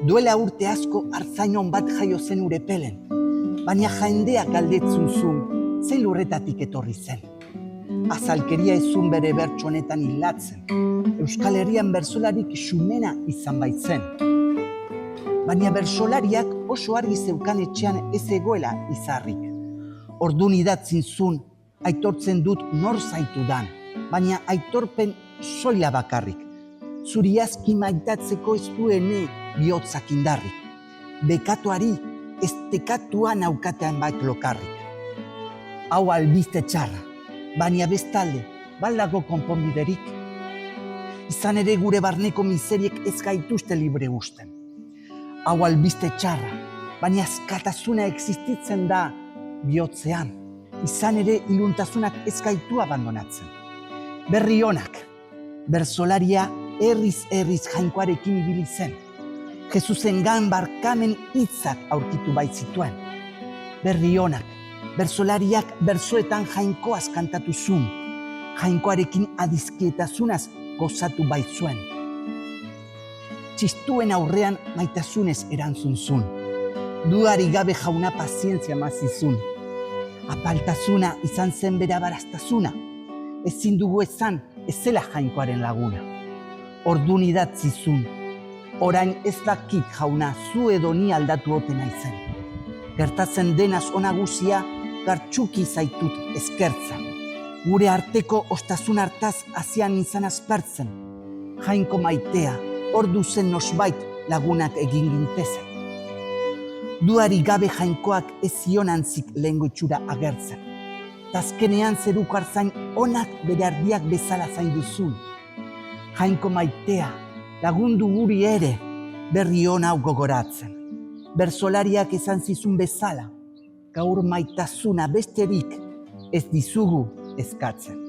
Duela urte asko artzainon bat jaio zen Urepelen, baina jendeak galdetzen zuen, zein lurretatik etorri zen. Azalkeria ezun bere bertso honetan hilatzen, Euskal Herrian bersolarik xumena izan baitzen. Baina bersolariak oso argi zeukan etxean ez egoela izarrik. Ordun idatzin zuen, aitortzen dut nor zaitudan, baina aitorpen soila bakarrik. Zuri aski maitatzeko ez duene bihotzak indarrik. Bekatuari ez tekatua naukatean bait lokarrik. Hau albiste txarra, baina bestalde, baldago konponbiderik. Izan ere gure barneko miseriek ez gaituzte libre usten. Hau albiste txarra, baina askatasuna existitzen da bihotzean. Izan ere iluntasunak ez gaitu abandonatzen. Berri onak, bersolaria herriz jainkoarekin ibili zen. Jesusengan barkamen hitzak aurkitu baitzituen. Berri onak, bersolariak bersoetan jainkoaz kantatu zuen, jainkoarekin adizkietasunaz gozatu baitzuen. Txistuen aurrean maitasunez erantzun zuen. Dudarik gabe jauna pazientzia mazizun. Apaltasuna izan zen bera baraztasuna. Ezin dugu esan ez zela jainkoaren laguna. Ordun idatzi zuen. Orain ez dakit jauna zu edo ni aldatu ote naizen. Gertatzen denaz ona guzia gartxuki zaitut eskertzen. Gure arteko ostasun hartaz hazian izan aspertzen. Jainko maitea, ordu zen nosbait lagunak egin gintezen. Dudarik gabe jainkoak ez zionantzik lehengo itxura agertzen. Tazkenean zeruko artzain onak bere ardiak bezala zaindu zuen. Jainko maitea, lagundu guri ere berri on hau gogoratzen. Bersolariak esan zizun bezala, gaur maitasuna besterik ez dizugu eskatzen.